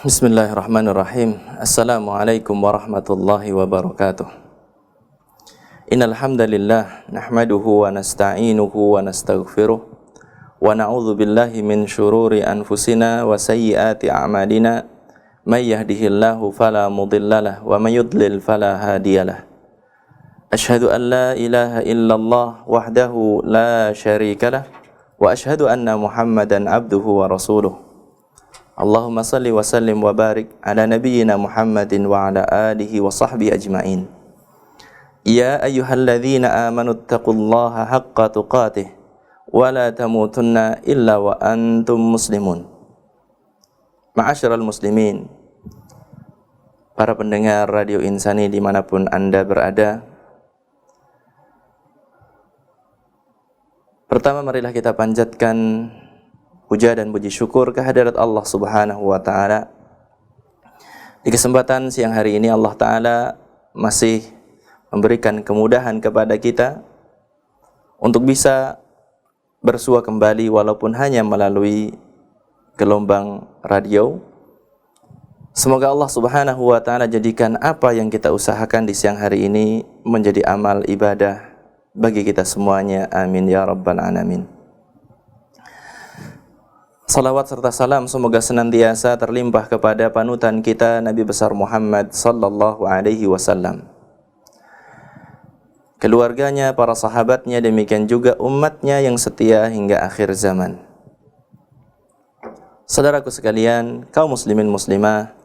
Bismillahirrahmanirrahim. Assalamualaikum warahmatullahi wabarakatuh. Innal hamdalillah nahmaduhu wa nasta'inuhu wa nastaghfiruh wa na'udzu billahi min syururi anfusina wa sayyiati a'malina may yahdihillahu fala mudhillalah wa may yudlil fala hadiyalah. Asyhadu an la ilaha illallah wahdahu la syarikalah wa asyhadu anna Muhammadan abduhu wa rasuluh. Allahumma salli wa sallim wa barik ala nabiyyina Muhammadin wa ala alihi wa sahbihi ajma'in. Ya ayyuhalladzina amanu taqullaha haqqa tuqatih wa la tamutunna illa wa antum muslimun. Ma'asyiral muslimin, para pendengar Radio Insani dimanapun Anda berada, pertama marilah kita panjatkan puja dan puji syukur kehadirat Allah Subhanahu wa Ta'ala. Di kesempatan siang hari ini Allah Ta'ala masih memberikan kemudahan kepada kita untuk bisa bersua kembali walaupun hanya melalui gelombang radio. Semoga Allah Subhanahu wa Ta'ala jadikan apa yang kita usahakan di siang hari ini menjadi amal ibadah bagi kita semuanya. Amin ya rabbal alamin. Salawat serta salam semoga senantiasa terlimpah kepada panutan kita Nabi besar Muhammad sallallahu alaihi wasallam, keluarganya, para sahabatnya, demikian juga umatnya yang setia hingga akhir zaman. Saudaraku sekalian, kaum muslimin muslimah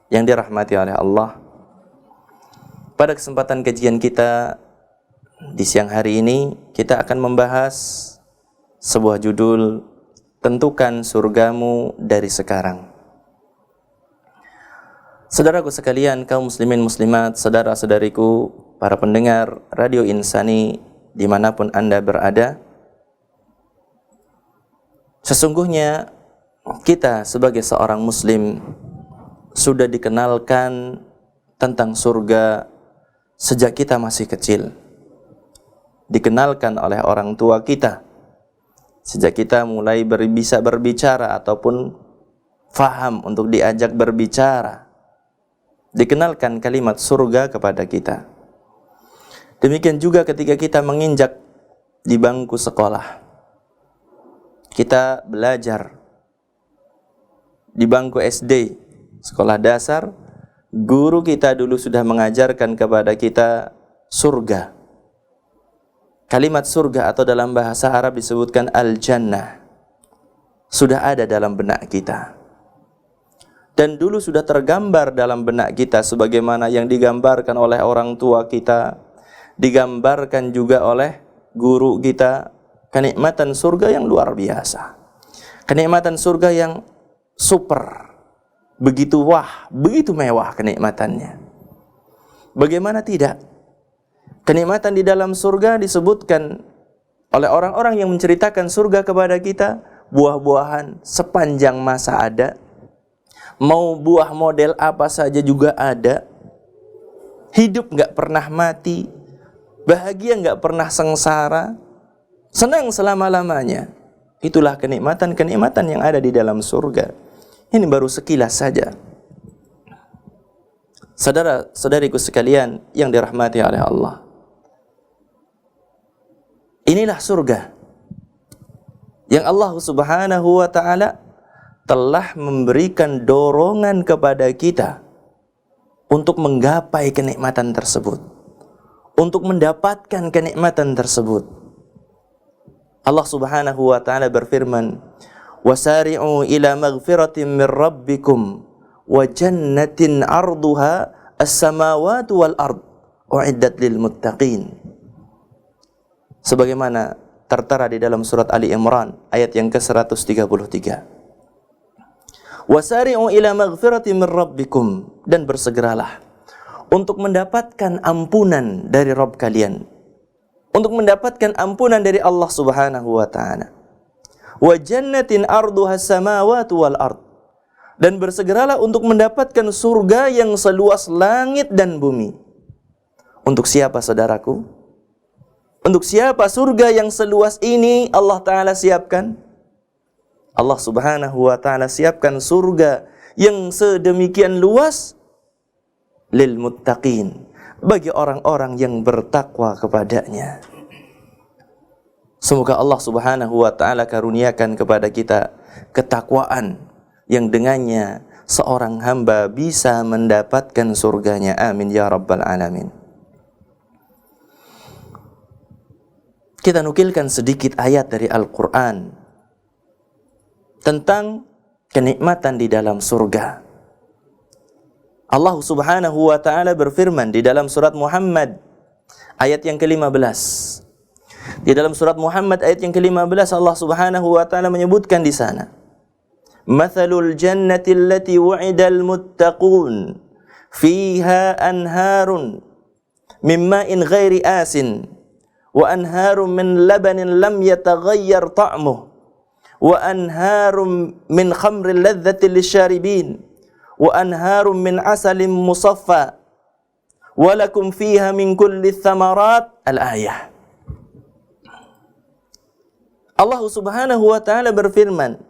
yang dirahmati oleh Allah, pada kesempatan kajian kita di siang hari ini kita akan membahas sebuah judul, tentukan surgamu dari sekarang. Saudaraku sekalian, kaum muslimin muslimat, saudara-saudariku, para pendengar Radio Insani dimanapun Anda berada, sesungguhnya kita sebagai seorang muslim sudah dikenalkan tentang surga sejak kita masih kecil. Dikenalkan oleh orang tua kita sejak kita mulai bisa berbicara ataupun faham untuk diajak berbicara, dikenalkan kalimat surga kepada kita. Demikian juga ketika kita menginjak di bangku sekolah, kita belajar di bangku SD, sekolah dasar, guru kita dulu sudah mengajarkan kepada kita surga. Kalimat surga atau dalam bahasa Arab disebutkan al-jannah sudah ada dalam benak kita. Dan dulu sudah tergambar dalam benak kita sebagaimana yang digambarkan oleh orang tua kita, digambarkan juga oleh guru kita, kenikmatan surga yang luar biasa. Kenikmatan surga yang super, begitu wah, begitu mewah kenikmatannya. Bagaimana tidak? Kenikmatan di dalam surga disebutkan oleh orang-orang yang menceritakan surga kepada kita, buah-buahan sepanjang masa ada, mau buah model apa saja juga ada, hidup gak pernah mati, bahagia gak pernah sengsara, senang selama-lamanya. Itulah kenikmatan-kenikmatan yang ada di dalam surga. Ini baru sekilas saja. Saudara-saudariku sekalian yang dirahmati oleh Allah, inilah surga yang Allah Subhanahu wa Ta'ala telah memberikan dorongan kepada kita untuk menggapai kenikmatan tersebut, untuk mendapatkan kenikmatan tersebut. Allah Subhanahu wa Ta'ala berfirman, "Wasari'u ila maghfiratin min rabbikum wa jannatin 'arduha as-samawati wal ard u'iddat lil muttaqin." Sebagaimana tertera di dalam surat Ali Imran ayat yang ke-133. Wasari'u ila maghfiratin min rabbikum, dan bersegeralah untuk mendapatkan ampunan dari Rabb kalian, untuk mendapatkan ampunan dari Allah Subhanahu wa Ta'ala. Wa jannatin arduha samawati wal ard, dan bersegeralah untuk mendapatkan surga yang seluas langit dan bumi. Untuk siapa, saudaraku? Untuk siapa surga yang seluas ini Allah Ta'ala siapkan? Allah Subhanahu wa Ta'ala siapkan surga yang sedemikian luas lil muttaqin, bagi orang-orang yang bertakwa kepadanya. Semoga Allah Subhanahu wa taala karuniakan kepada kita ketakwaan yang dengannya seorang hamba bisa mendapatkan surganya. Amin ya rabbal alamin. Kita nukilkan sedikit ayat dari Al-Quran tentang kenikmatan di dalam surga. Allah Subhanahu wa taala berfirman di dalam surat Muhammad ayat yang ke-15. Di dalam surat Muhammad ayat yang ke-15 Allah Subhanahu wa taala menyebutkan di sana, "Mathalul jannati allati wu'idal muttaqun fiha anharun min ma'in ghairi asin wa anharun min labanin lam yataghayyar ta'muhu wa anharun min khamrin ladzatin lisyaribin wa anharun min asalin musaffa wa lakum fiha min kulli thamarat." Al-ayah. Allah Subhanahu wa taala berfirman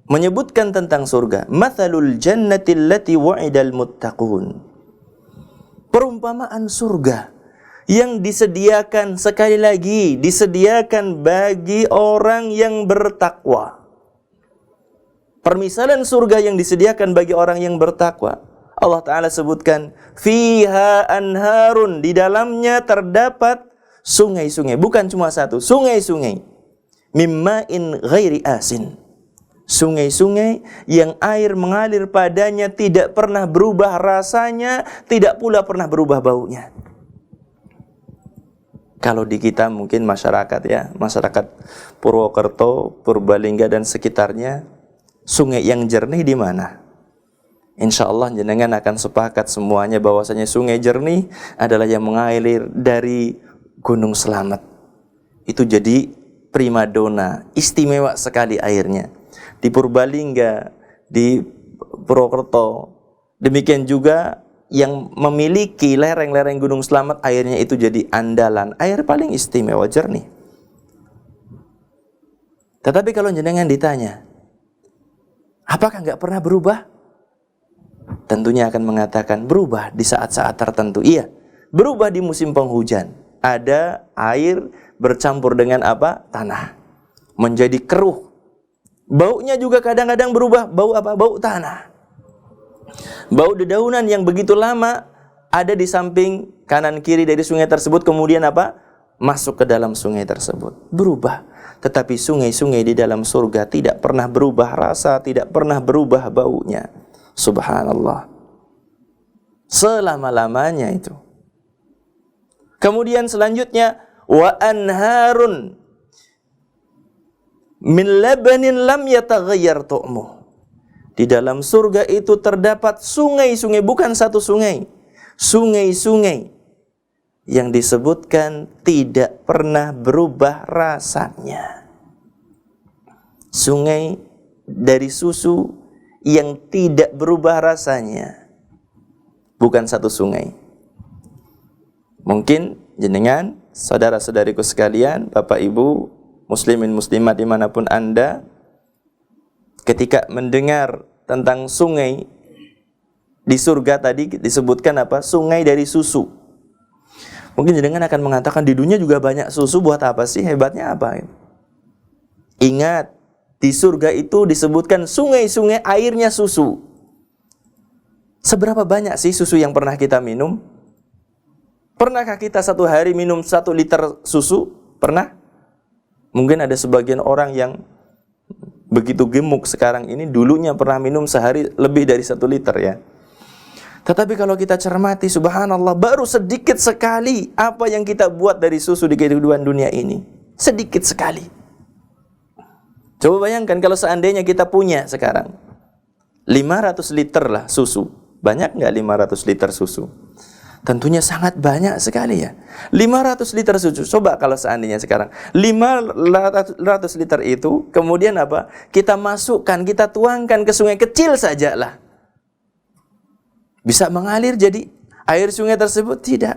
menyebutkan tentang surga, "Mathalul jannati allati wu'idal muttaqun." Perumpamaan surga yang disediakan, sekali lagi disediakan bagi orang yang bertakwa. Permisalan surga yang disediakan bagi orang yang bertakwa, Allah Ta'ala sebutkan, "Fiha anharun", di dalamnya terdapat sungai-sungai, bukan cuma satu, sungai-sungai. "Mimma'in ghairi asin", sungai-sungai yang air mengalir padanya tidak pernah berubah rasanya, tidak pula pernah berubah baunya. Kalau di kita mungkin masyarakat ya, masyarakat Purwokerto, Purbalingga dan sekitarnya, sungai yang jernih di mana? Insya Allah jenengan akan sepakat semuanya bahwasanya sungai jernih adalah yang mengalir dari Gunung Slamet. Itu jadi primadona, istimewa sekali airnya. Di Purbalingga, di Purwokerto, demikian juga yang memiliki lereng-lereng Gunung Slamet, airnya itu jadi andalan, air paling istimewa, jernih. Tetapi kalau jenengan ditanya, apakah nggak pernah berubah? Tentunya akan mengatakan berubah di saat-saat tertentu. Iya, berubah di musim penghujan. Ada air bercampur dengan apa? Tanah. Menjadi keruh. Baunya juga kadang-kadang berubah. Bau apa? Bau tanah. Bau dedaunan yang begitu lama ada di samping kanan kiri dari sungai tersebut, kemudian apa? Masuk ke dalam sungai tersebut. Berubah. Tetapi sungai-sungai di dalam surga tidak pernah berubah rasa, tidak pernah berubah baunya. Subhanallah. Selama-lamanya itu. Kemudian selanjutnya, wa anharun min labanin lam yataghayyar tu'muh. Di dalam surga itu terdapat sungai-sungai, bukan satu sungai. Sungai-sungai yang disebutkan tidak pernah berubah rasanya. Sungai dari susu yang tidak berubah rasanya. Bukan satu sungai. Mungkin jenengan, saudara-saudariku sekalian, Bapak Ibu, muslimin muslimat dimanapun Anda, ketika mendengar tentang sungai di surga tadi disebutkan apa? Sungai dari susu. Mungkin jenengan akan mengatakan, di dunia juga banyak susu, buat apa sih? Hebatnya apa? Ingat, di surga itu disebutkan sungai-sungai airnya susu. Seberapa banyak sih susu yang pernah kita minum? Pernahkah kita satu hari minum 1 liter susu? Pernah? Mungkin ada sebagian orang yang begitu gemuk sekarang ini, dulunya pernah minum sehari lebih dari 1 liter ya. Tetapi kalau kita cermati, subhanallah, baru sedikit sekali apa yang kita buat dari susu di kehidupan dunia ini. Sedikit sekali. Coba bayangkan kalau seandainya kita punya sekarang 500 liter lah susu. Banyak nggak 500 liter susu? Tentunya sangat banyak sekali ya. 500 liter susu. Coba kalau seandainya sekarang 500 liter itu, kemudian apa? Kita masukkan, kita tuangkan ke sungai kecil saja lah. Bisa mengalir jadi air sungai tersebut? Tidak.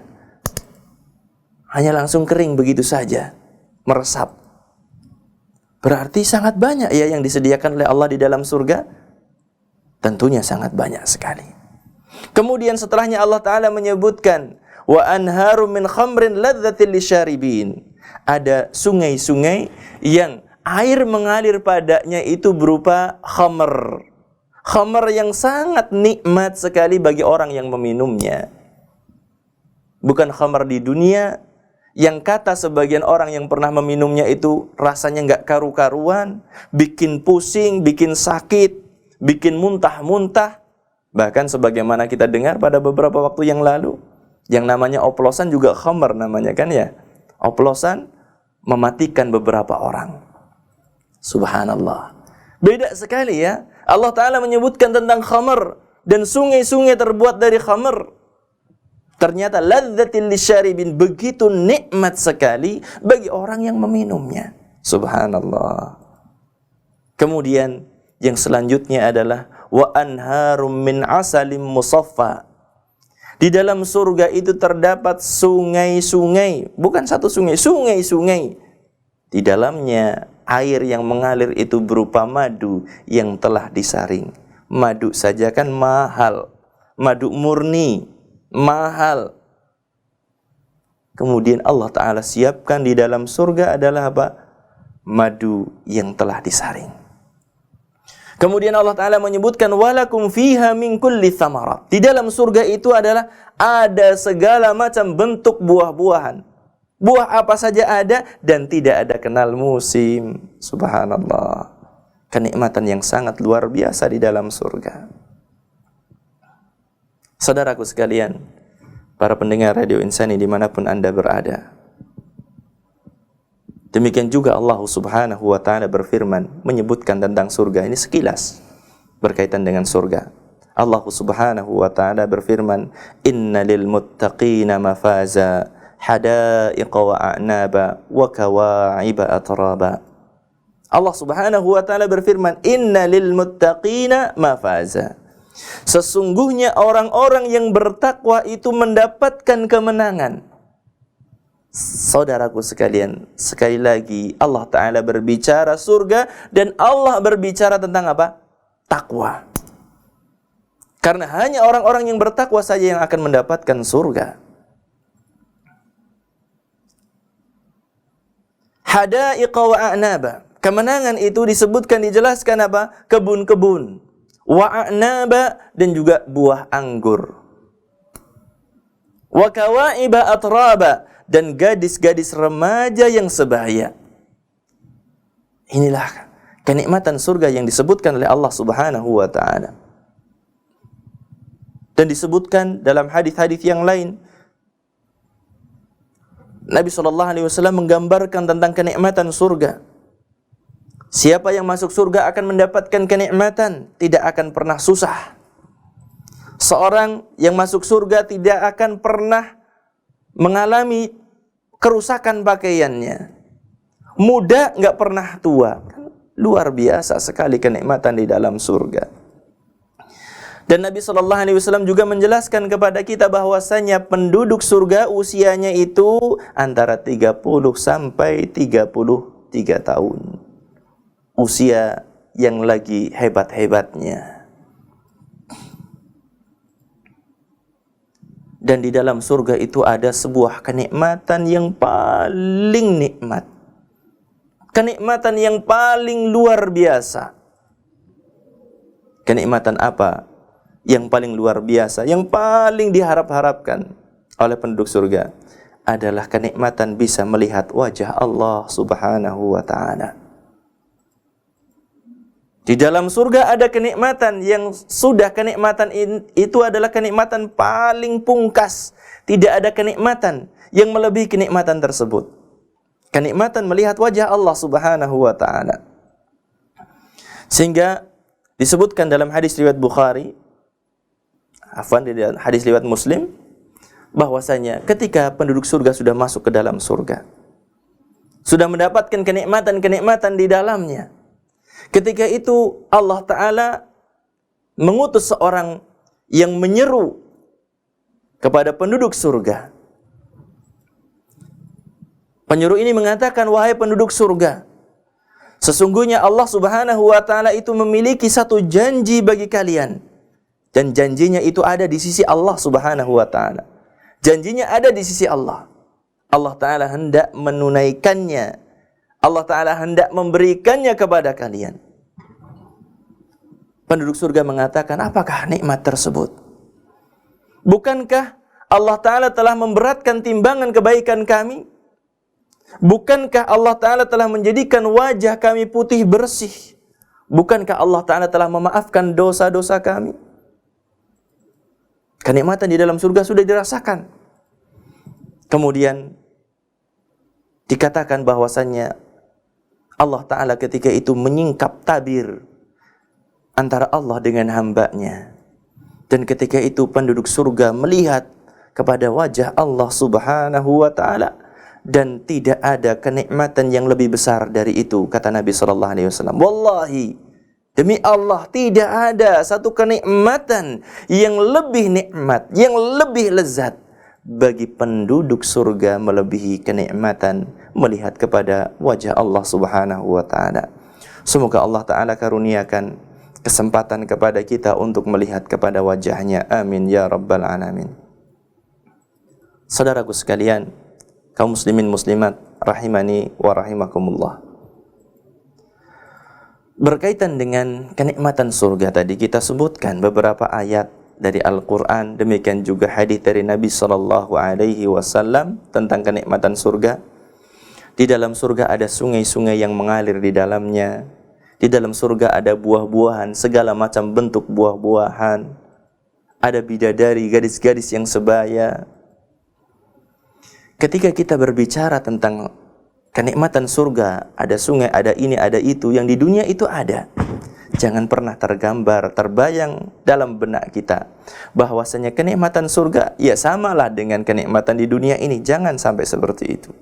Hanya langsung kering begitu saja. Meresap. Berarti sangat banyak ya yang disediakan oleh Allah di dalam surga. Tentunya sangat banyak sekali. Kemudian setelahnya Allah Ta'ala menyebutkan wa anharum min khamrin ladzatil lisyaribin. Ada sungai-sungai yang air mengalir padanya itu berupa khamr. Khamr yang sangat nikmat sekali bagi orang yang meminumnya. Bukan khamr di dunia yang kata sebagian orang yang pernah meminumnya itu rasanya nggak karu-karuan, bikin pusing, bikin sakit, bikin muntah-muntah. Bahkan sebagaimana kita dengar pada beberapa waktu yang lalu, yang namanya oplosan juga khamr namanya kan ya. Oplosan mematikan beberapa orang. Subhanallah. Beda sekali ya. Allah Ta'ala menyebutkan tentang khamr dan sungai-sungai terbuat dari khamr. Ternyata ladzatil lisyaribin, begitu nikmat sekali bagi orang yang meminumnya. Subhanallah. Kemudian yang selanjutnya adalah wa anharum min asalim musaffa. Di dalam surga itu terdapat sungai-sungai, bukan satu sungai, sungai-sungai. Di dalamnya air yang mengalir itu berupa madu yang telah disaring. Madu saja kan mahal. Madu murni mahal. Kemudian Allah Ta'ala siapkan di dalam surga adalah apa? Madu yang telah disaring. Kemudian Allah Ta'ala menyebutkan walakum fiha min kulli thamarat. Di dalam surga itu adalah ada segala macam bentuk buah-buahan. Buah apa saja ada dan tidak ada kenal musim. Subhanallah. Kenikmatan yang sangat luar biasa di dalam surga. Saudaraku sekalian, para pendengar Radio Insani dimanapun Anda berada. Demikian juga Allah Subhanahu wa Ta'ala berfirman menyebutkan tentang surga ini sekilas berkaitan dengan surga. Allah Subhanahu wa Ta'ala berfirman, "Innalil muttaqina mafaza, hadaiqa wa a'naba wa kawa'iba atraba." Allah Subhanahu wa Ta'ala berfirman, "Innalil muttaqina mafaza." Sesungguhnya orang-orang yang bertakwa itu mendapatkan kemenangan. Saudaraku sekalian, sekali lagi Allah Ta'ala berbicara surga dan Allah berbicara tentang apa? Takwa. Karena hanya orang-orang yang bertakwa saja yang akan mendapatkan surga. Hadaiqa wa a'naba. Kemenangan itu disebutkan, dijelaskan apa? Kebun-kebun. Wa a'naba, dan juga buah anggur. Wa kawa'iba atraba, dan gadis-gadis remaja yang sebaya. Inilah kenikmatan surga yang disebutkan oleh Allah Subhanahu wa Ta'ala. Dan disebutkan dalam hadis-hadis yang lain, Nabi SAW menggambarkan tentang kenikmatan surga. Siapa yang masuk surga akan mendapatkan kenikmatan, tidak akan pernah susah. Seorang yang masuk surga tidak akan pernah mengalami kerusakan pakaiannya. Muda nggak pernah tua. Luar biasa sekali kenikmatan di dalam surga. Dan Nabi SAW juga menjelaskan kepada kita bahwasanya penduduk surga usianya itu antara 30 sampai 33 tahun. Usia yang lagi hebat-hebatnya. Dan di dalam surga itu ada sebuah kenikmatan yang paling nikmat. Kenikmatan yang paling luar biasa. Kenikmatan apa yang paling luar biasa, yang paling diharap-harapkan oleh penduduk surga? Adalah kenikmatan bisa melihat wajah Allah Subhanahu wa Ta'ala. Di dalam surga ada kenikmatan yang sudah kenikmatan itu adalah kenikmatan paling pungkas. Tidak ada kenikmatan yang melebihi kenikmatan tersebut. Kenikmatan melihat wajah Allah Subhanahu wa Ta'ala. Sehingga disebutkan dalam hadis riwayat Bukhari, hadis riwayat Muslim, bahwasanya ketika penduduk surga sudah masuk ke dalam surga, sudah mendapatkan kenikmatan-kenikmatan di dalamnya, ketika itu Allah Ta'ala mengutus seorang yang menyeru kepada penduduk surga. Penyeru ini mengatakan, wahai penduduk surga, Sesungguhnya Allah Subhanahu wa taala itu memiliki satu janji bagi kalian. Dan janjinya itu ada di sisi Allah Subhanahu wa taala. Janjinya ada di sisi Allah. Allah taala hendak menunaikannya. Allah taala hendak memberikannya kepada kalian. Penduduk surga mengatakan, apakah nikmat tersebut? Bukankah Allah taala telah memberatkan timbangan kebaikan kami? Bukankah Allah Ta'ala telah menjadikan wajah kami putih bersih? Bukankah Allah Ta'ala telah memaafkan dosa-dosa kami? Kenikmatan di dalam surga sudah dirasakan. Kemudian dikatakan bahwasannya Allah Ta'ala ketika itu menyingkap tabir antara Allah dengan hambanya. Dan ketika itu penduduk surga melihat kepada wajah Allah Subhanahu wa Ta'ala, dan tidak ada kenikmatan yang lebih besar dari itu, kata Nabi SAW. Wallahi, demi Allah, tidak ada satu kenikmatan yang lebih nikmat, yang lebih lezat bagi penduduk surga melebihi kenikmatan melihat kepada wajah Allah Subhanahu wa Ta'ala. Semoga Allah Ta'ala karuniakan kesempatan kepada kita untuk melihat kepada wajahnya. Amin ya rabbal alamin. Saudaraku sekalian, kaum muslimin muslimat rahimani wa rahimakumullah. Berkaitan dengan kenikmatan surga tadi kita sebutkan beberapa ayat dari Al-Qur'an, demikian juga hadis dari Nabi sallallahu alaihi wasallam tentang kenikmatan surga. Di dalam surga ada sungai-sungai yang mengalir di dalamnya. Di dalam surga ada buah-buahan, segala macam bentuk buah-buahan. Ada bidadari, gadis-gadis yang sebaya. Ketika kita berbicara tentang kenikmatan surga, ada sungai, ada ini, ada itu, yang di dunia itu ada. Jangan pernah tergambar, terbayang dalam benak kita bahwasanya kenikmatan surga ya samalah dengan kenikmatan di dunia ini. Jangan sampai seperti itu.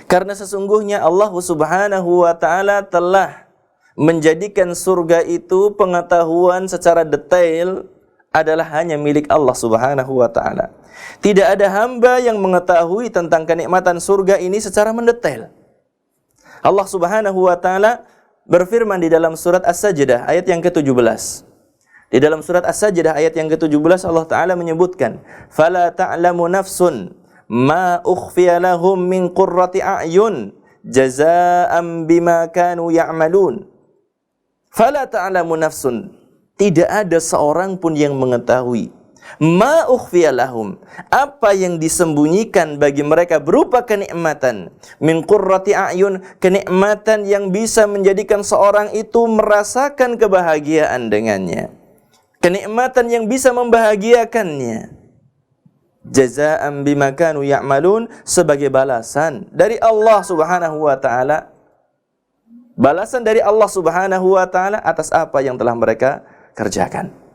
Karena sesungguhnya Allah Subhanahu wa Ta'ala telah menjadikan surga itu pengetahuan secara detail adalah hanya milik Allah Subhanahu wa Ta'ala. Tidak ada hamba yang mengetahui tentang kenikmatan surga ini secara mendetail. Allah Subhanahu wa Ta'ala berfirman di dalam surat As-Sajdah ayat yang ke-17. Di dalam surat As-Sajdah ayat yang ke-17 Allah Ta'ala menyebutkan, "Fala ta'lamu nafsun ma ukhfiya lahum min qurrati a'yun jazaa'an bima kanu ya'malun." Fala ta'lamu nafsun, tidak ada seorang pun yang mengetahui ma ukhfiya lahum, apa yang disembunyikan bagi mereka berupa kenikmatan, min qurrati a'yun, kenikmatan yang bisa menjadikan seorang itu merasakan kebahagiaan dengannya, kenikmatan yang bisa membahagiakannya. Jazaa'an bima kanu ya'malun, sebagai balasan dari Allah Subhanahu wa Ta'ala, balasan dari Allah Subhanahu wa Ta'ala atas apa yang telah mereka kerjakan.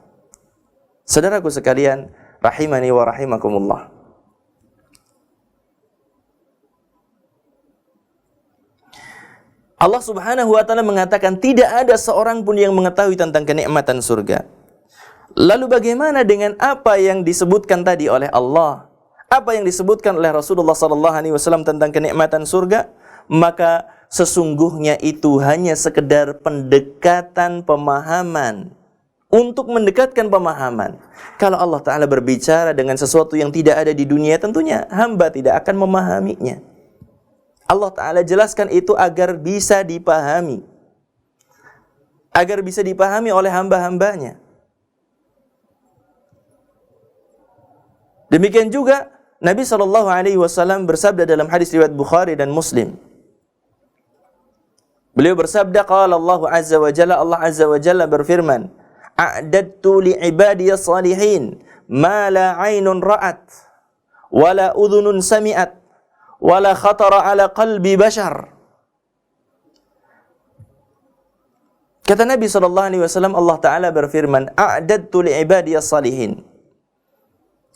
Saudaraku sekalian, rahimani wa rahimakumullah. Allah Subhanahu wa Ta'ala mengatakan tidak ada seorang pun yang mengetahui tentang kenikmatan surga. Lalu bagaimana dengan apa yang disebutkan tadi oleh Allah? Apa yang disebutkan oleh Rasulullah sallallahu alaihi wasallam tentang kenikmatan surga? Maka sesungguhnya itu hanya sekedar pendekatan pemahaman. Untuk mendekatkan pemahaman. Kalau Allah Ta'ala berbicara dengan sesuatu yang tidak ada di dunia, tentunya hamba tidak akan memahaminya. Allah Ta'ala jelaskan itu agar bisa dipahami. Agar bisa dipahami oleh hamba-hambanya. Demikian juga Nabi SAW bersabda dalam hadis riwayat Bukhari dan Muslim. Beliau bersabda, qala Allah Azza wa Jalla, Allah Azza wa Jalla berfirman, "A'dadtu li'ibadiyas salihin ma la 'ainun ra'at wa la udhunun sami'at wa la khatara 'ala qalbi bashar." Kata Nabi SAW, Allah Ta'ala berfirman, "A'dadtu li'ibadiyas salihin."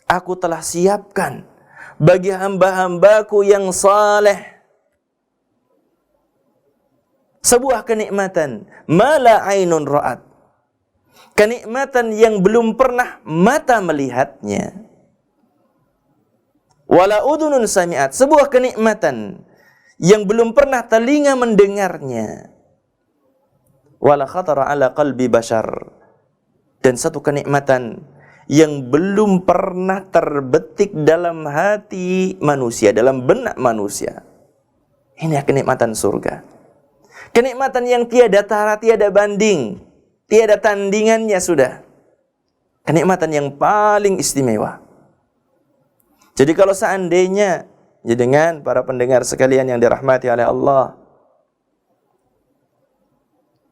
Aku telah siapkan bagi hamba-hambaku yang saleh sebuah kenikmatan, ma la 'ainun ra'at, kenikmatan yang belum pernah mata melihatnya. Wala udhunun sami'at, sebuah kenikmatan yang belum pernah telinga mendengarnya. Wala khatara ala qalbi bashar, dan satu kenikmatan yang belum pernah terbetik dalam hati manusia, dalam benak manusia. Ini kenikmatan surga. Kenikmatan yang tiada tara, tiada banding, tiada tandingannya sudah. Kenikmatan yang paling istimewa. Jadi kalau seandainya jenengan para pendengar sekalian yang dirahmati oleh Allah,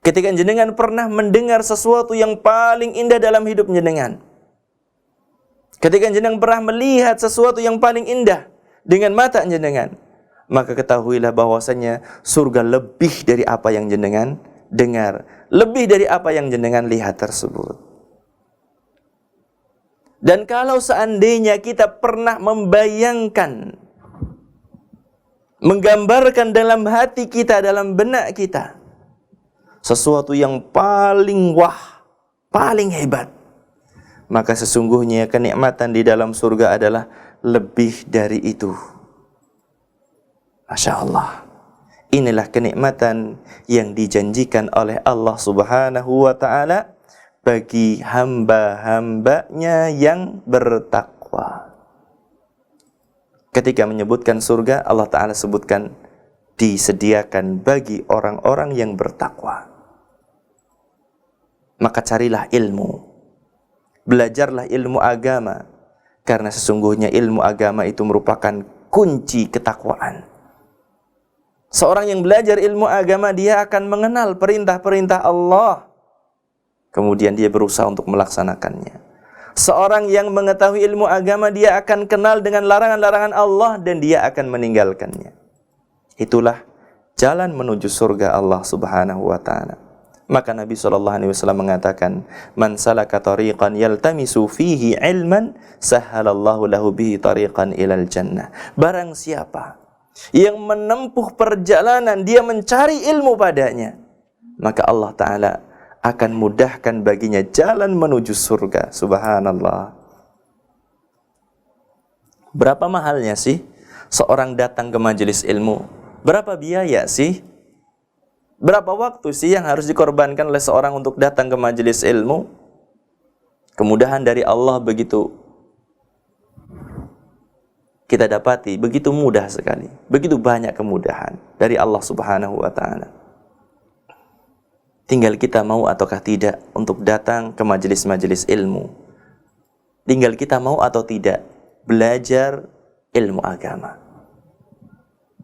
ketika jenengan pernah mendengar sesuatu yang paling indah dalam hidup jenengan, ketika jenengan pernah melihat sesuatu yang paling indah dengan mata jenengan, maka ketahuilah bahwasanya surga lebih dari apa yang jenengan dengar, lebih dari apa yang jenengan lihat tersebut. Dan kalau seandainya kita pernah membayangkan, menggambarkan dalam hati kita, dalam benak kita, sesuatu yang paling wah, paling hebat, maka sesungguhnya kenikmatan di dalam surga adalah lebih dari itu. Masya Allah. Inilah kenikmatan yang dijanjikan oleh Allah Subhanahu wa ta'ala bagi hamba-hambanya yang bertakwa. Ketika menyebutkan surga, Allah Ta'ala sebutkan disediakan bagi orang-orang yang bertakwa. Maka carilah ilmu, belajarlah ilmu agama, karena sesungguhnya ilmu agama itu merupakan kunci ketakwaan. Seorang yang belajar ilmu agama, dia akan mengenal perintah-perintah Allah, kemudian dia berusaha untuk melaksanakannya. Seorang yang mengetahui ilmu agama, dia akan kenal dengan larangan-larangan Allah dan dia akan meninggalkannya. Itulah jalan menuju surga Allah Subhanahu wa ta'ala. Maka Nabi SAW mengatakan, "Man salaka tariqan yaltamisu fihi ilman, sahhalallahu lahu bihi tariqan ilal jannah." Barang siapa yang menempuh perjalanan, dia mencari ilmu padanya, maka Allah Ta'ala akan mudahkan baginya jalan menuju surga. Subhanallah. Berapa mahalnya sih seorang datang ke majelis ilmu? Berapa biaya sih? Berapa waktu sih yang harus dikorbankan oleh seorang untuk datang ke majelis ilmu? Kemudahan dari Allah begitu kita dapati, begitu mudah sekali. Begitu banyak kemudahan dari Allah Subhanahu wa ta'ala. Tinggal kita mau ataukah tidak untuk datang ke majelis-majelis ilmu. Tinggal kita mau atau tidak belajar ilmu agama.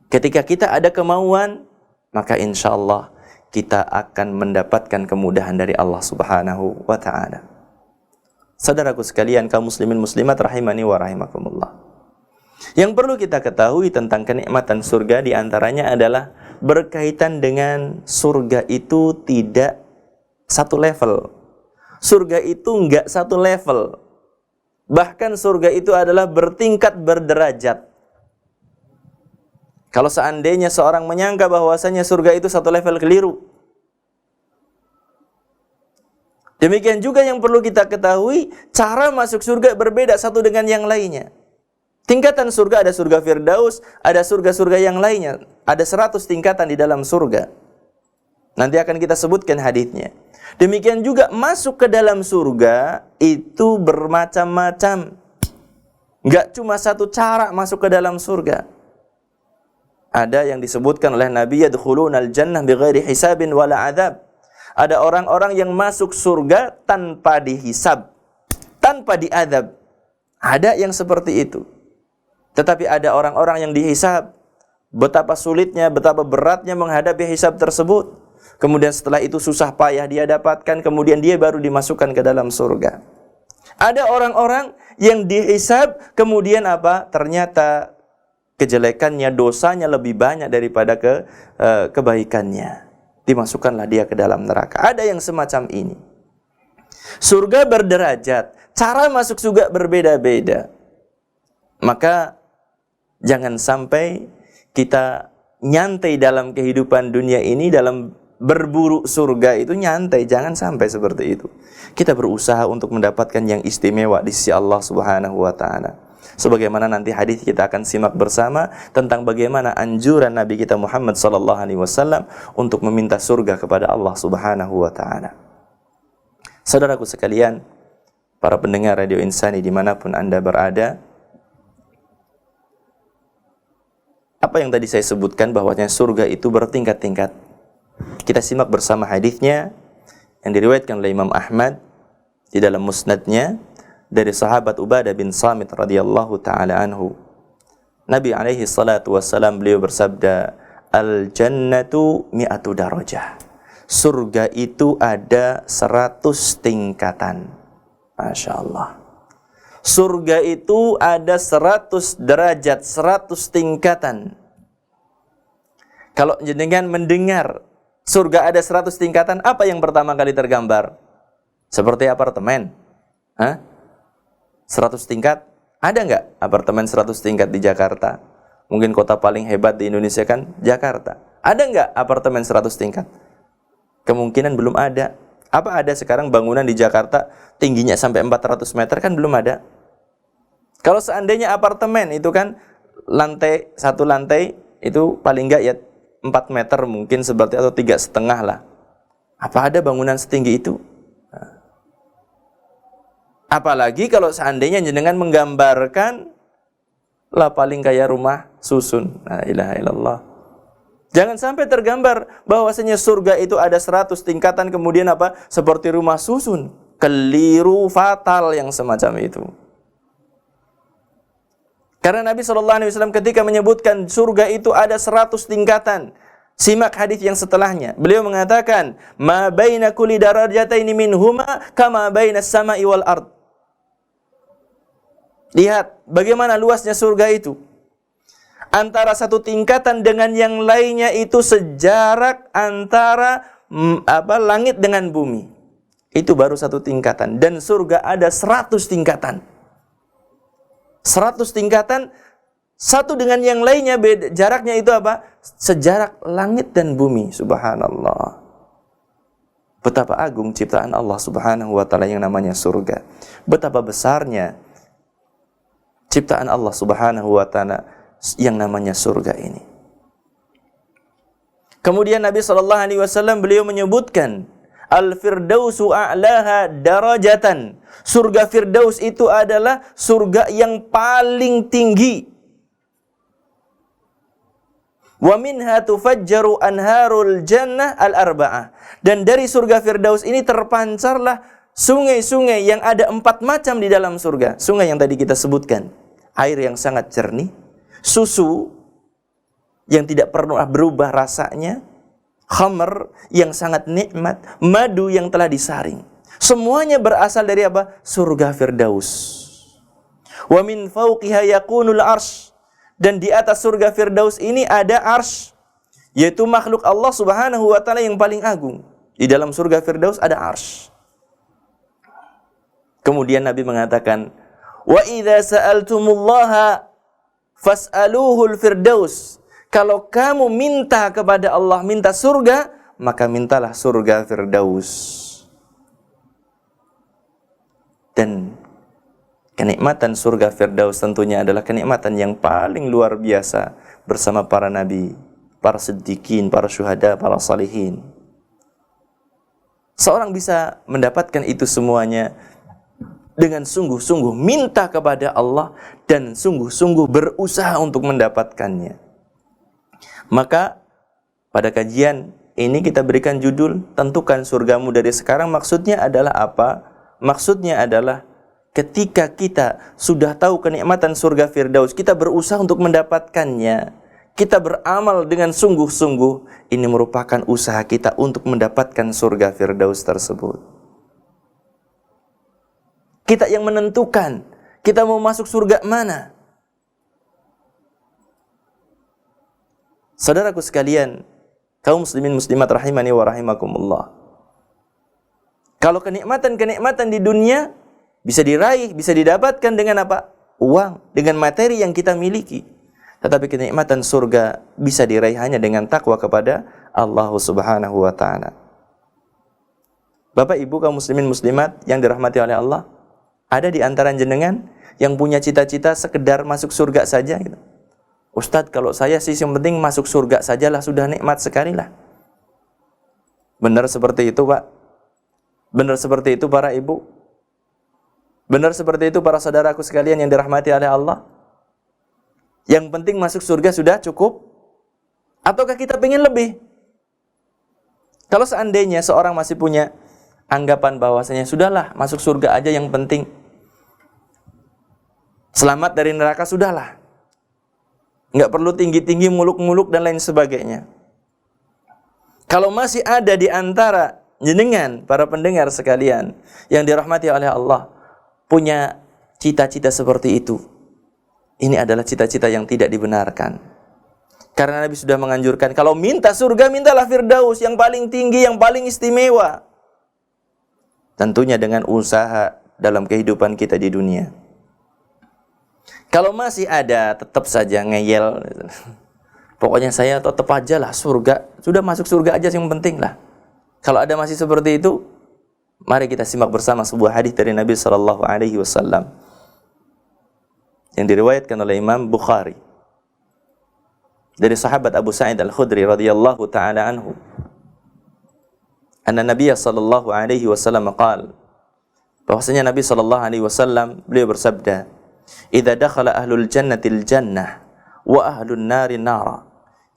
Ketika kita ada kemauan, maka insya Allah kita akan mendapatkan kemudahan dari Allah Subhanahu wa ta'ala. Saudaraku sekalian, kaum muslimin muslimat rahimani wa rahimakumullah. Yang perlu kita ketahui tentang kenikmatan surga diantaranya adalah berkaitan dengan surga itu tidak satu level. Surga itu enggak satu level. Bahkan surga itu adalah bertingkat, berderajat. Kalau seandainya seorang menyangka bahwasanya surga itu satu level, keliru. Demikian juga yang perlu kita ketahui, cara masuk surga berbeda satu dengan yang lainnya. Tingkatan surga, ada surga Firdaus, ada surga-surga yang lainnya. Ada 100 tingkatan di dalam surga. Nanti akan kita sebutkan hadisnya. Demikian juga masuk ke dalam surga itu bermacam-macam. Enggak cuma satu cara masuk ke dalam surga. Ada yang disebutkan oleh Nabi, yadkhulunal jannah bighairi hisabin wala adzab. Ada orang-orang yang masuk surga tanpa dihisab, tanpa diadab. Ada yang seperti itu. Tetapi ada orang-orang yang dihisab. Betapa sulitnya, betapa beratnya menghadapi hisab tersebut. Kemudian setelah itu susah payah dia dapatkan, kemudian dia baru dimasukkan ke dalam surga. Ada orang-orang yang dihisab, kemudian apa? Ternyata kejelekannya, dosanya lebih banyak daripada kebaikannya. Dimasukkanlah dia ke dalam neraka. Ada yang semacam ini. Surga berderajat, cara masuk surga berbeda-beda. Maka jangan sampai kita nyantai dalam kehidupan dunia ini, dalam berburu surga itu nyantai. Jangan sampai seperti itu. Kita berusaha untuk mendapatkan yang istimewa di sisi Allah Subhanahu wa ta'ala. Sebagaimana nanti hadis kita akan simak bersama tentang bagaimana anjuran Nabi kita Muhammad sallallahu alaihi wasallam untuk meminta surga kepada Allah Subhanahu wa taala. Saudaraku sekalian, para pendengar Radio Insani dimanapun Anda berada, apa yang tadi saya sebutkan bahwasanya surga itu bertingkat-tingkat. Kita simak bersama hadisnya yang diriwayatkan oleh Imam Ahmad di dalam musnadnya dari sahabat Ubadah bin Samit radhiyallahu taala anhu. Nabi alaihi salatu wassalam beliau bersabda, "Al-jannatu mi'atu darajah." Surga itu ada 100 tingkatan. Masya Allah. Surga itu ada 100 derajat, 100 tingkatan. Kalau jenengan mendengar surga ada 100 tingkatan, apa yang pertama kali tergambar? Seperti apartemen. 100 tingkat? Ada nggak apartemen 100 tingkat di Jakarta? Mungkin kota paling hebat di Indonesia kan Jakarta. Ada nggak apartemen 100 tingkat? Kemungkinan belum ada. Apa ada sekarang bangunan di Jakarta tingginya sampai 400 meter? Kan belum ada. Kalau seandainya apartemen itu kan satu lantai itu paling nggak ya 4 meter mungkin seperti atau 3,5 lah. Apa ada bangunan setinggi itu? Apalagi kalau seandainya jenengan menggambarkan lah paling kayak rumah susun. La ilaha illallah. Jangan sampai tergambar bahwasanya surga itu ada 100 tingkatan kemudian apa? Seperti rumah susun. Keliru fatal yang semacam itu. Karena Nabi SAW ketika menyebutkan surga itu ada 100 tingkatan. Simak hadis yang setelahnya. Beliau mengatakan, "Ma baina kulli darajataini minhuma kama baina as-sama'i wal ard." Lihat bagaimana luasnya surga itu. Antara satu tingkatan dengan yang lainnya itu sejarak antara langit dengan bumi. Itu baru satu tingkatan. Dan surga ada 100 tingkatan. 100 tingkatan, satu dengan yang lainnya beda, jaraknya itu apa? Sejarak langit dan bumi. Subhanallah. Betapa agung ciptaan Allah Subhanahu wa ta'ala yang namanya surga. Betapa besarnya ciptaan Allah Subhanahu wa ta'ala yang namanya surga ini. Kemudian Nabi SAW beliau menyebutkan, Al-Firdausu a'laha darajatan. Surga Firdaus itu adalah surga yang paling tinggi. Wa minha tufajjaru anharul jannah al-arba'ah. Dan dari surga Firdaus ini terpancarlah sungai-sungai yang ada 4 macam di dalam surga. Sungai yang tadi kita sebutkan. Air yang sangat jernih, susu yang tidak pernah berubah rasanya, khamr yang sangat nikmat, madu yang telah disaring. Semuanya berasal dari apa? Surga Firdaus. Wa min fawqiha yakunul arsy. Dan di atas surga Firdaus ini ada arsy, yaitu makhluk Allah Subhanahu wa ta'ala yang paling agung. Di dalam surga Firdaus ada arsy. Kemudian Nabi mengatakan, "Wa idza sa'altumullaha fas'aluhul firdaus." Kalau kamu minta kepada Allah, minta surga, maka mintalah surga Firdaus. Dan kenikmatan surga Firdaus tentunya adalah kenikmatan yang paling luar biasa bersama para nabi, para siddiqin, para syuhada, para salihin. Seorang bisa mendapatkan itu semuanya dengan sungguh-sungguh minta kepada Allah dan sungguh-sungguh berusaha untuk mendapatkannya. Maka pada kajian ini kita berikan judul, tentukan surgamu dari sekarang. Maksudnya adalah apa? Maksudnya adalah ketika kita sudah tahu kenikmatan surga Firdaus, kita berusaha untuk mendapatkannya. Kita beramal dengan sungguh-sungguh. Ini merupakan usaha kita untuk mendapatkan surga Firdaus tersebut. Kita yang menentukan kita mau masuk surga mana. Saudaraku sekalian, kaum muslimin muslimat rahimani wa rahimakumullah. Kalau kenikmatan-kenikmatan di dunia bisa diraih, bisa didapatkan dengan apa? Uang, dengan materi yang kita miliki. Tetapi kenikmatan surga bisa diraih hanya dengan takwa kepada Allah Subhanahu wa ta'ala. Bapak Ibu kaum muslimin muslimat yang dirahmati oleh Allah, ada di antara jenengan yang punya cita-cita sekedar masuk surga saja gitu. Ustadz, kalau saya sih yang penting masuk surga sajalah, sudah nikmat sekali lah. Benar seperti itu, Pak? Benar seperti itu para ibu? Benar seperti itu para saudaraku sekalian yang dirahmati oleh Allah? Yang penting masuk surga sudah cukup? Ataukah kita pengen lebih? Kalau seandainya seorang masih punya anggapan bahwasanya sudahlah, masuk surga aja yang penting, selamat dari neraka sudahlah, nggak perlu tinggi-tinggi, muluk-muluk dan lain sebagainya. Kalau masih ada di antara jenengan para pendengar sekalian yang dirahmati oleh Allah punya cita-cita seperti itu, ini adalah cita-cita yang tidak dibenarkan. Karena Nabi sudah menganjurkan, kalau minta surga, mintalah Firdaus, yang paling tinggi, yang paling istimewa. Tentunya dengan usaha dalam kehidupan kita di dunia. Kalau masih ada, tetap saja ngeyel. Pokoknya saya tetap aja lah surga. Sudah masuk surga aja yang penting lah. Kalau ada masih seperti itu, mari kita simak bersama sebuah hadis dari Nabi SAW yang diriwayatkan oleh Imam Bukhari dari sahabat Abu Sa'id Al-Khudri radhiyallahu ta'ala anhu. Anna Nabiya sallallahu alaihi wasallam qala, bahwasanya Nabi sallallahu alaihi wasallam beliau bersabda, "Idza dakhala ahlul jannatil jannah wa ahlun nari nara."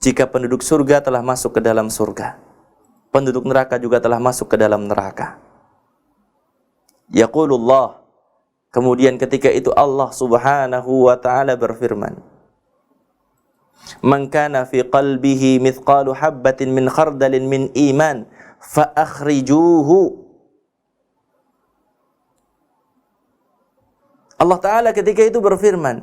Jika penduduk surga telah masuk ke dalam surga, penduduk neraka juga telah masuk ke dalam neraka. Yaqulullah, kemudian ketika itu Allah Subhanahu wa taala berfirman, "Man kana fi qalbihi mithqalu habbatin min khardalin min iman fa akhrijuhu." Allah Ta'ala ketika itu berfirman,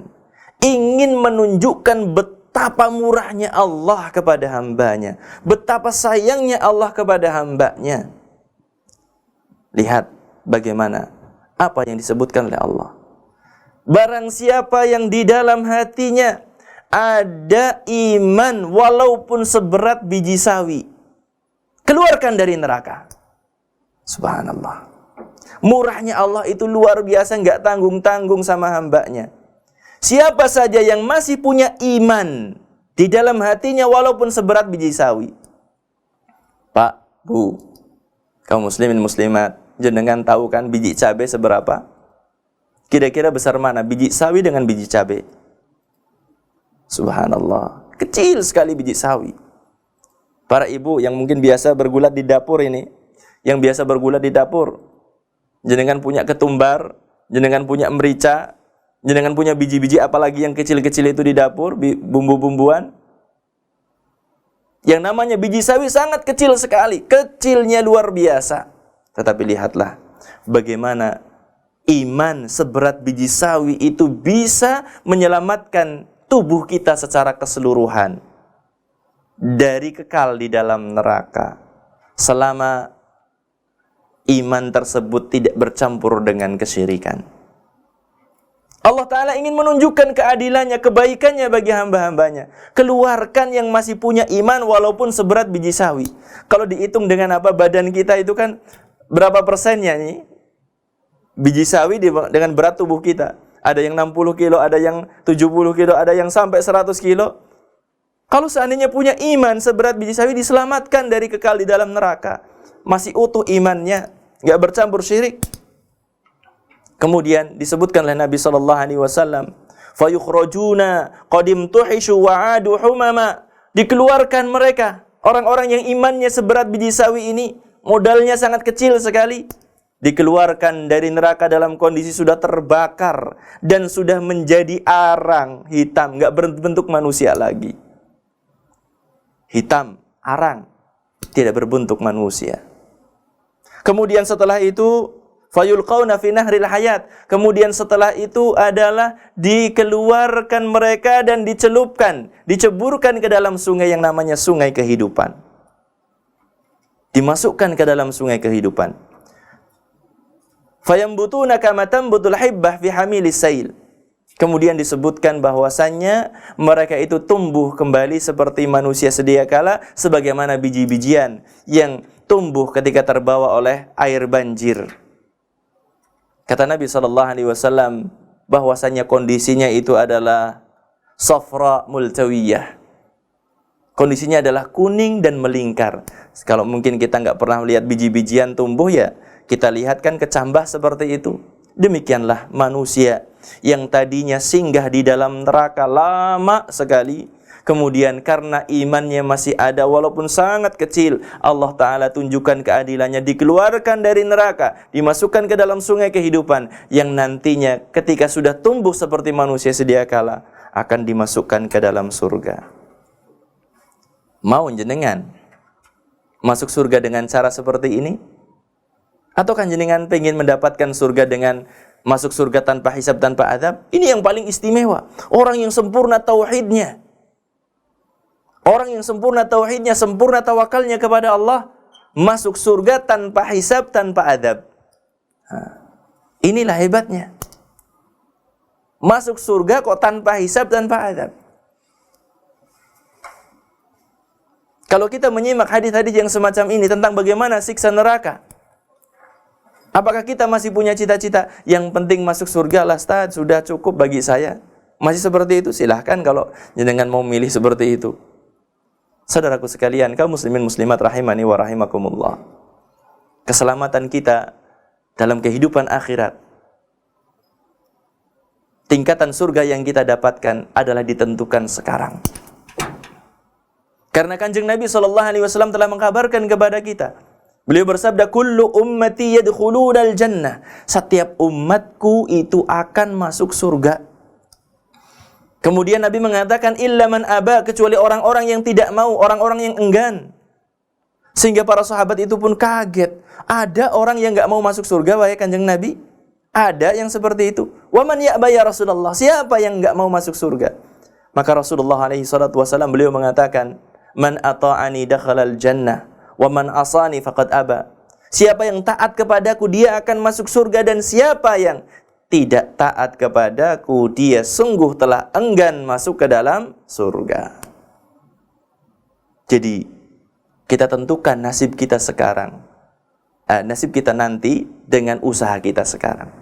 ingin menunjukkan betapa murahnya Allah kepada hambanya, betapa sayangnya Allah kepada hambanya. Lihat bagaimana apa yang disebutkan oleh Allah. Barang siapa yang di dalam hatinya ada iman walaupun seberat biji sawi, keluarkan dari neraka. Subhanallah. Murahnya Allah itu luar biasa, nggak tanggung-tanggung sama hambanya. Siapa saja yang masih punya iman di dalam hatinya walaupun seberat biji sawi. Pak, Bu, kaum muslimin muslimat, jenengan tahu kan biji cabai seberapa? Kira-kira besar mana biji sawi dengan biji cabai? Subhanallah, kecil sekali biji sawi. Para ibu yang mungkin biasa bergulat di dapur ini, yang biasa bergulat di dapur, jenengan punya ketumbar, jenengan punya merica, jenengan punya biji-biji apalagi yang kecil-kecil itu di dapur, bumbu-bumbuan. Yang namanya biji sawi sangat kecil sekali, kecilnya luar biasa. Tetapi lihatlah bagaimana iman seberat biji sawi itu bisa menyelamatkan tubuh kita secara keseluruhan dari kekal di dalam neraka selama iman tersebut tidak bercampur dengan kesyirikan. Allah Ta'ala ingin menunjukkan keadilannya, kebaikannya bagi hamba-hambanya. Keluarkan yang masih punya iman walaupun seberat biji sawi. Kalau dihitung dengan apa badan kita itu kan berapa persennya nih? Biji sawi dengan berat tubuh kita. Ada yang 60 kilo, ada yang 70 kilo, ada yang sampai 100 kilo. Kalau seandainya punya iman seberat biji sawi, diselamatkan dari kekal di dalam neraka. Masih utuh imannya, nggak bercampur syirik. Kemudian disebutkan oleh Nabi SAW, fayukhrajuna qadim tuhishu wa'adu humama. Dikeluarkan mereka, orang-orang yang imannya seberat biji sawi ini, modalnya sangat kecil sekali, dikeluarkan dari neraka dalam kondisi sudah terbakar dan sudah menjadi arang hitam, nggak berbentuk manusia lagi. Hitam, arang, tidak berbentuk manusia. Kemudian setelah itu fayulqauna fi nahril hayat. Kemudian setelah itu adalah dikeluarkan mereka dan dicelupkan, diceburkan ke dalam sungai yang namanya sungai kehidupan. Dimasukkan ke dalam sungai kehidupan. Fayambutuna kama tambutul hibbah fi hamilis sail. Kemudian disebutkan bahwasannya mereka itu tumbuh kembali seperti manusia sedia kala, sebagaimana biji-bijian yang tumbuh ketika terbawa oleh air banjir. Kata Nabi SAW, bahwasanya kondisinya itu adalah safra multawiyah. Kondisinya adalah kuning dan melingkar. Kalau mungkin kita nggak pernah lihat biji-bijian tumbuh, ya kita lihat kan kecambah seperti itu. Demikianlah manusia yang tadinya singgah di dalam neraka lama sekali, kemudian karena imannya masih ada walaupun sangat kecil, Allah Ta'ala tunjukkan keadilannya, dikeluarkan dari neraka, dimasukkan ke dalam sungai kehidupan, yang nantinya ketika sudah tumbuh seperti manusia sedia kala akan dimasukkan ke dalam surga. Mau jenengan masuk surga dengan cara seperti ini? Atau kan jenengan pengen mendapatkan surga dengan masuk surga tanpa hisab, tanpa azab? Ini yang paling istimewa. Orang yang sempurna tauhidnya, orang yang sempurna tauhidnya, sempurna tawakalnya kepada Allah, masuk surga tanpa hisab, tanpa azab. Inilah hebatnya. Masuk surga kok tanpa hisab, tanpa azab. Kalau kita menyimak hadis-hadis yang semacam ini tentang bagaimana siksa neraka, apakah kita masih punya cita-cita yang penting masuk surga lah, Ustaz, sudah cukup bagi saya? Masih seperti itu? Silahkan kalau jenengan mau milih seperti itu. Saudaraku sekalian, kaum muslimin muslimat rahimani wa rahimakumullah, keselamatan kita dalam kehidupan akhirat, tingkatan surga yang kita dapatkan adalah ditentukan sekarang. Karena Kanjeng Nabi SAW telah mengkabarkan kepada kita. Beliau bersabda, kullu ummati yadkhulunal jannah. Setiap umatku itu akan masuk surga. Kemudian Nabi mengatakan, illa man aba, kecuali orang-orang yang tidak mau, orang-orang yang enggan. Sehingga para sahabat itu pun kaget. Ada orang yang enggak mau masuk surga, wahai Kanjeng Nabi? Ada yang seperti itu. Wa man ya'ba ya Rasulullah? Siapa yang enggak mau masuk surga? Maka Rasulullah SAW beliau mengatakan, man ata'ani dakhalal jannah wa man asani faqad aba. Siapa yang taat kepadaku dia akan masuk surga, dan siapa yang tidak taat kepadaku dia sungguh telah enggan masuk ke dalam surga. Jadi kita tentukan nasib kita sekarang, nasib kita nanti dengan usaha kita sekarang.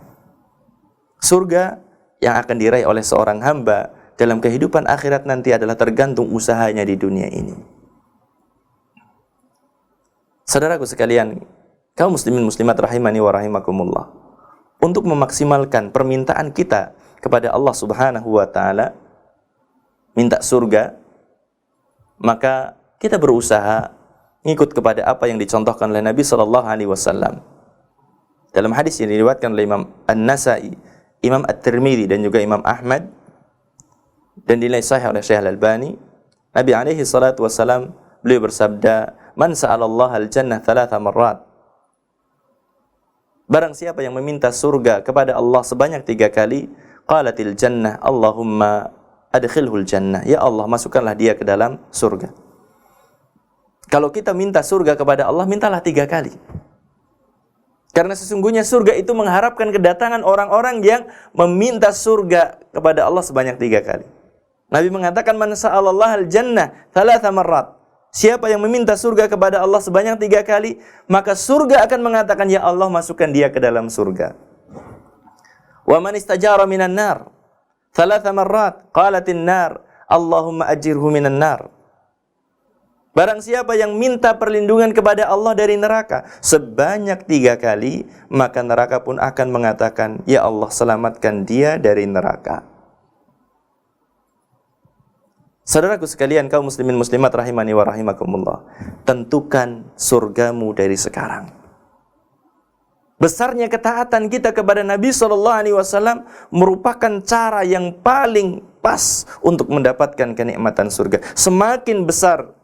Surga yang akan diraih oleh seorang hamba dalam kehidupan akhirat nanti adalah tergantung usahanya di dunia ini. Saudaraku sekalian, kaum muslimin muslimat rahimani wa rahimakumullah, untuk memaksimalkan permintaan kita kepada Allah Subhanahu wa taala, minta surga, maka kita berusaha ngikut kepada apa yang dicontohkan oleh Nabi sallallahu alaihi wasallam. Dalam hadis yang diriwayatkan oleh Imam An-Nasa'i, Imam At-Tirmidzi dan juga Imam Ahmad, dan dinilai sahih oleh Syekh Al-Albani, Nabi alaihi salatu wassalam beliau bersabda, man sa'alallah al-jannah 3 marrat. Barang siapa yang meminta surga kepada Allah sebanyak 3 kali, qalatil jannah Allahumma adkhilhul jannah, ya Allah masukkanlah dia ke dalam surga. Kalau kita minta surga kepada Allah, mintalah 3 kali. Karena sesungguhnya surga itu mengharapkan kedatangan orang-orang yang meminta surga kepada Allah sebanyak 3 kali. Nabi mengatakan, man sa'alallah al-jannah 3 marrat. Siapa yang meminta surga kepada Allah sebanyak 3 kali, maka surga akan mengatakan, ya Allah masukkan dia ke dalam surga. Wa man istajara minan nar 3 marrat, qalatin nar Allahumma ajirhu minan nar. Barang siapa yang minta perlindungan kepada Allah dari neraka sebanyak 3 kali, maka neraka pun akan mengatakan, ya Allah selamatkan dia dari neraka. Saudaraku sekalian, kaum muslimin muslimat rahimani wa rahimakumullah, tentukan surgamu dari sekarang. Besarnya ketaatan kita kepada Nabi SAW merupakan cara yang paling pas untuk mendapatkan kenikmatan surga. Semakin besar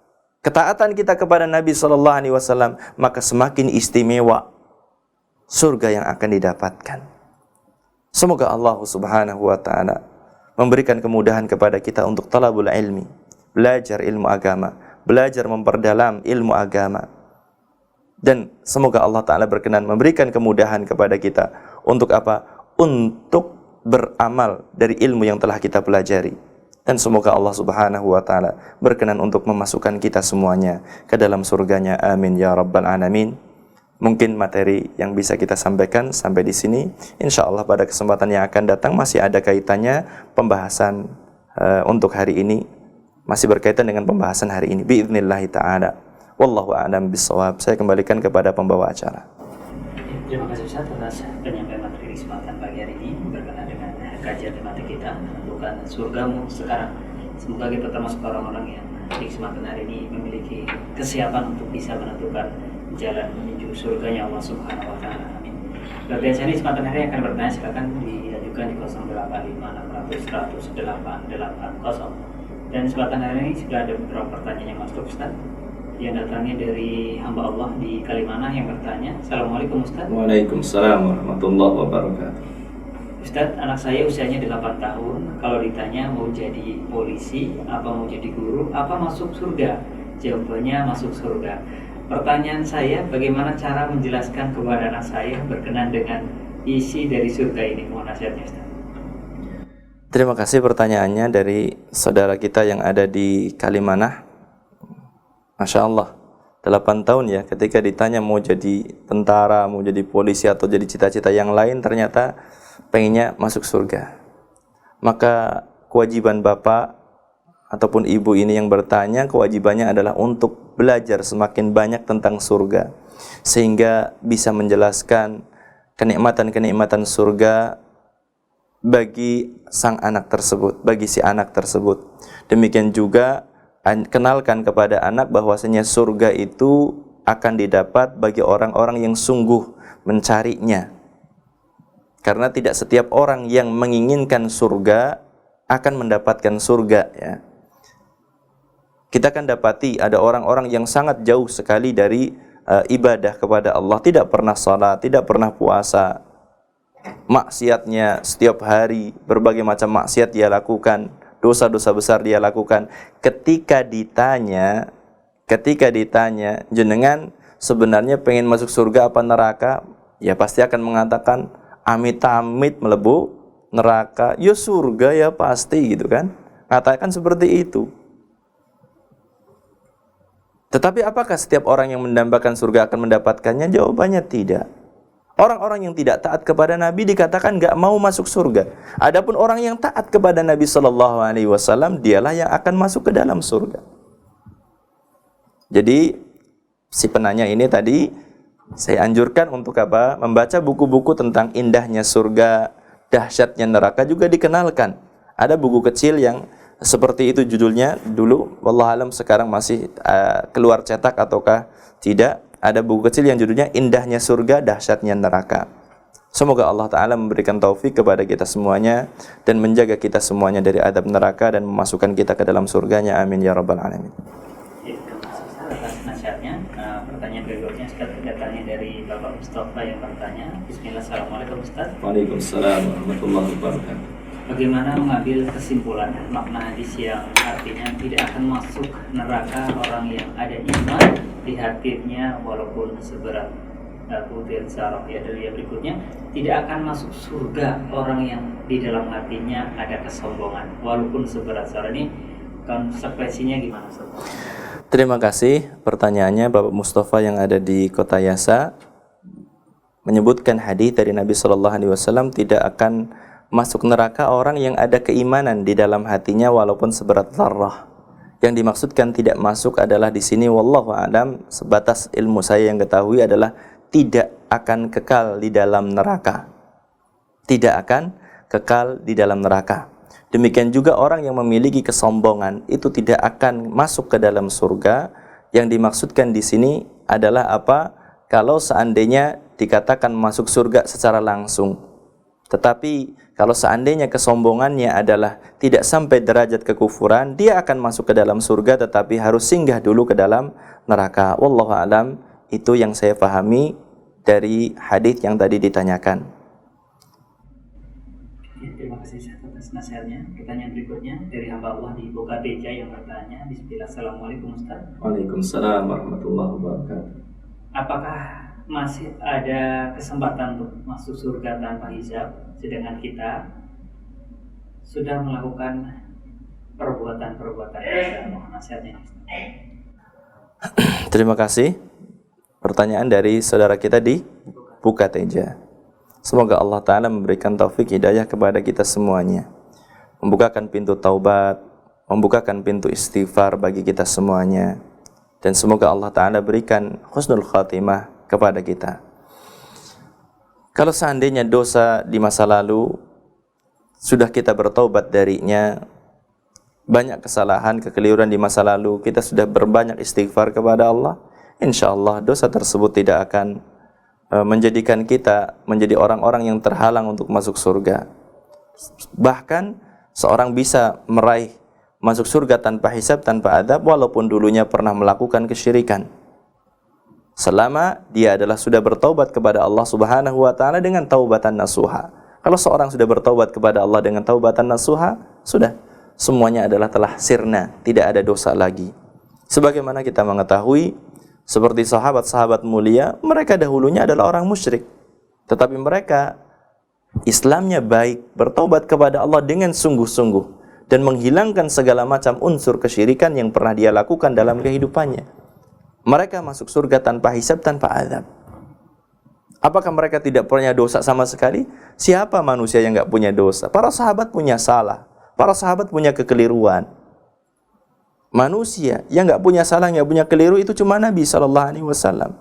ketaatan kita kepada Nabi SAW, maka semakin istimewa surga yang akan didapatkan. Semoga Allah Subhanahu wa ta'ala memberikan kemudahan kepada kita untuk talabul ilmi, belajar ilmu agama, belajar memperdalam ilmu agama. Dan semoga Allah Ta'ala berkenan memberikan kemudahan kepada kita untuk apa? Untuk beramal dari ilmu yang telah kita pelajari. Dan semoga Allah Subhanahu wa ta'ala berkenan untuk memasukkan kita semuanya ke dalam surganya. Amin ya rabbal alamin. Mungkin materi yang bisa kita sampaikan sampai di sini. Insya Allah pada kesempatan yang akan datang masih ada kaitannya pembahasan untuk hari ini, masih berkaitan dengan pembahasan hari ini. Biidznillahi ta'ala. Wallahu a'lam bishawab. Saya kembalikan kepada pembawa acara. Terima kasih Ustaz atas penyampaian materi di kesempatan pagi hari ini berkenaan dengan kajian tematik kita menentukan surgamu sekarang. Semoga kita termasuk orang-orang yang di kesempatan hari ini memiliki kesiapan untuk bisa menentukan jalan menuju surganya Allah Subhanahu wa taala. Amin. Bagi yang di kesempatan hari akan bertanya silakan diajukan di 0856001880. Dan kesempatan hari ini sudah ada beberapa pertanyaan yang masuk Ustaz. Yang datangnya dari hamba Allah di Kalimantan yang bertanya, Assalamualaikum Ustaz. Waalaikumsalam warahmatullahi wabarakatuh. Ustaz, anak saya usianya 8 tahun. Kalau ditanya mau jadi polisi, apa mau jadi guru, apa masuk surga? Jawabannya masuk surga. Pertanyaan saya, bagaimana cara menjelaskan kepada anak saya berkenan dengan isi dari surga ini? Mohon nasihatnya Ustaz. Terima kasih pertanyaannya dari saudara kita yang ada di Kalimantan. Masya Allah, 8 tahun ya, ketika ditanya mau jadi tentara, mau jadi polisi atau jadi cita-cita yang lain, ternyata pengennya masuk surga. Maka kewajiban bapak ataupun ibu ini yang bertanya, kewajibannya adalah untuk belajar semakin banyak tentang surga, sehingga bisa menjelaskan kenikmatan-kenikmatan surga bagi sang anak tersebut, bagi si anak tersebut. Demikian juga kenalkan kepada anak bahwasanya surga itu akan didapat bagi orang-orang yang sungguh mencarinya. Karena tidak setiap orang yang menginginkan surga akan mendapatkan surga ya. Kita akan dapati ada orang-orang yang sangat jauh sekali dari ibadah kepada Allah, tidak pernah salat, tidak pernah puasa. Maksiatnya setiap hari, berbagai macam maksiat dia lakukan, dosa-dosa besar dia lakukan. Ketika ditanya, jenengan sebenarnya pengen masuk surga apa neraka? Ya pasti akan mengatakan amit-amit melebu neraka. Ya surga ya pasti gitu kan. Katakan seperti itu. Tetapi apakah setiap orang yang mendambakan surga akan mendapatkannya? Jawabannya tidak. Orang-orang yang tidak taat kepada Nabi dikatakan gak mau masuk surga. Adapun orang yang taat kepada Nabi SAW, dialah yang akan masuk ke dalam surga. Jadi si penanya ini tadi saya anjurkan untuk apa? Membaca buku-buku tentang indahnya surga, dahsyatnya neraka juga dikenalkan. Ada buku kecil yang seperti itu judulnya dulu, wallahualam sekarang masih keluar cetak ataukah tidak. Ada buku kecil yang judulnya Indahnya Surga, Dahsyatnya Neraka. Semoga Allah Ta'ala memberikan taufik kepada kita semuanya dan menjaga kita semuanya dari adab neraka dan memasukkan kita ke dalam surganya. Amin ya rabbal alamin. Terima kasih atas nasihatnya. Pertanyaan berikutnya datangnya dari Bapak Mustafa yang bertanya. Bismillah, Assalamualaikum Ustaz. Waalaikumsalam warahmatullahi wabarakatuh. Bagaimana mengambil kesimpulan makna hadis yang artinya tidak akan masuk neraka orang yang ada iman di hatinya walaupun seberat butir zarah, ya dari berikutnya tidak akan masuk surga orang yang di dalam hatinya ada kesombongan walaupun seberat zarah. Ini konsekuensinya gimana Ustaz? Terima kasih pertanyaannya Bapak Mustafa yang ada di Kota Yasa, menyebutkan hadis dari Nabi SAW, tidak akan masuk neraka orang yang ada keimanan di dalam hatinya walaupun seberat zarrah. Yang dimaksudkan tidak masuk adalah di sini wallahu a'lam, sebatas ilmu saya yang ketahui adalah tidak akan kekal di dalam neraka. Tidak akan kekal di dalam neraka. Demikian juga orang yang memiliki kesombongan itu tidak akan masuk ke dalam surga. Yang dimaksudkan di sini adalah apa? Kalau seandainya dikatakan masuk surga secara langsung. Tetapi kalau seandainya kesombongannya adalah tidak sampai derajat kekufuran, dia akan masuk ke dalam surga tetapi harus singgah dulu ke dalam neraka. Wallahu a'lam, itu yang saya pahami dari hadis yang tadi ditanyakan. Ya, terima kasih atas nasihatnya. Pertanyaan berikutnya dari hamba Allah di Boka Beja yang bertanya. Bismillah, Assalamualaikum Ustaz. Waalaikumsalam warahmatullahi wabarakatuh. Apakah masih ada kesempatan untuk masuk surga tanpa hisab, sedangkan kita sudah melakukan perbuatan-perbuatan dosa? Mohon nasihatnya. Terima kasih. Pertanyaan dari saudara kita di Bukateja. Semoga Allah Ta'ala memberikan taufik hidayah kepada kita semuanya, membukakan pintu taubat, membukakan pintu istighfar bagi kita semuanya, dan semoga Allah Ta'ala berikan husnul khatimah kepada kita. Kalau seandainya dosa di masa lalu sudah kita bertaubat darinya, banyak kesalahan, kekeliruan di masa lalu, kita sudah berbanyak istighfar kepada Allah, insya Allah dosa tersebut tidak akan menjadikan kita menjadi orang-orang yang terhalang untuk masuk surga. Bahkan seorang bisa meraih masuk surga tanpa hisab, tanpa adab, walaupun dulunya pernah melakukan kesyirikan, selama dia adalah sudah bertaubat kepada Allah Subhanahu wa Ta'ala dengan taubatan nasuha. Kalau seorang sudah bertaubat kepada Allah dengan taubatan nasuha, sudah semuanya adalah telah sirna, tidak ada dosa lagi. Sebagaimana kita mengetahui, seperti sahabat-sahabat mulia, mereka dahulunya adalah orang musyrik, tetapi mereka Islamnya baik, bertaubat kepada Allah dengan sungguh-sungguh, dan menghilangkan segala macam unsur kesyirikan yang pernah dia lakukan dalam kehidupannya. Mereka masuk surga tanpa hisab, tanpa azab. Apakah mereka tidak punya dosa sama sekali? Siapa manusia yang tidak punya dosa? Para sahabat punya salah, para sahabat punya kekeliruan. Manusia yang tidak punya salah, yang punya keliru itu cuma Nabi SAW.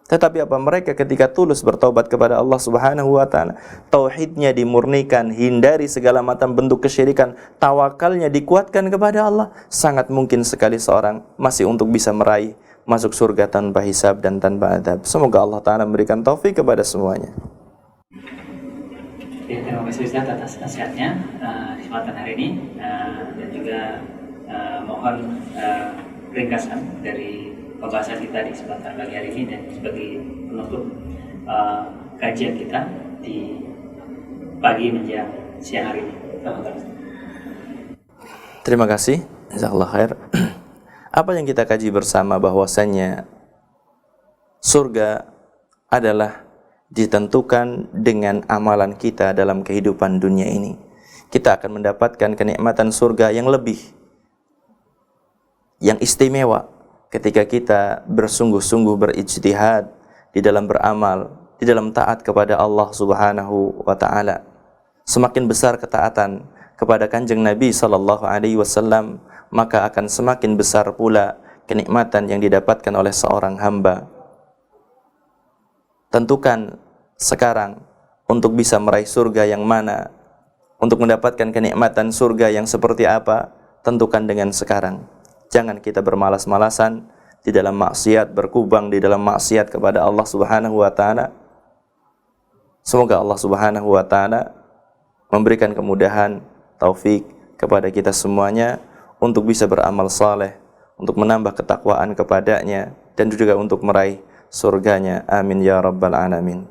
Tetapi apa mereka ketika tulus bertaubat kepada Allah Subhanahu wa Ta'ala, tauhidnya dimurnikan, hindari segala macam bentuk kesyirikan, tawakalnya dikuatkan kepada Allah, sangat mungkin sekali seorang masih untuk bisa meraih masuk surga tanpa hisab dan tanpa adab. Semoga Allah Ta'ala memberikan taufik kepada semuanya. Terima kasih Ustaz atas nasihatnya di kesempatan hari ini, dan juga mohon ringkasan dari pembahasan kita di kesempatan pagi hari ini, dan sebagai penutup kajian kita di pagi menjelang siang hari ini. Terima kasih, jazakallahu khair. Apa yang kita kaji bersama bahwasannya surga adalah ditentukan dengan amalan kita dalam kehidupan dunia ini. Kita akan mendapatkan kenikmatan surga yang lebih, yang istimewa ketika kita bersungguh-sungguh berijtihad di dalam beramal, di dalam taat kepada Allah Subhanahu wa Ta'ala. Semakin besar ketaatan kepada Kanjeng Nabi sallallahu alaihi wasallam, maka akan semakin besar pula kenikmatan yang didapatkan oleh seorang hamba. Tentukan sekarang untuk bisa meraih surga yang mana, untuk mendapatkan kenikmatan surga yang seperti apa, tentukan dengan sekarang. Jangan kita bermalas-malasan di dalam maksiat, berkubang di dalam maksiat kepada Allah Subhanahu wa Ta'ala. Semoga Allah Subhanahu wa Ta'ala memberikan kemudahan, taufik kepada kita semuanya untuk bisa beramal saleh, untuk menambah ketakwaan kepadanya, dan juga untuk meraih surganya. Amin ya rabbal alamin.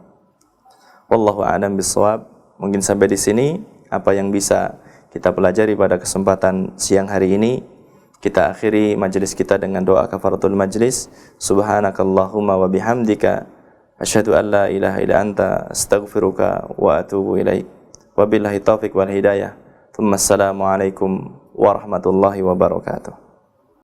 Wallahu a'lam bishawab. Mungkin sampai di sini apa yang bisa kita pelajari pada kesempatan siang hari ini. Kita akhiri majelis kita dengan doa kafaratul majlis. Subhanakallahumma wa bihamdika asyhadu an la ilaha illa anta astaghfiruka wa atubu ilaik. Wabillahi taufiq wal hidayah. Assalamualaikum warahmatullahi wabarakatuh.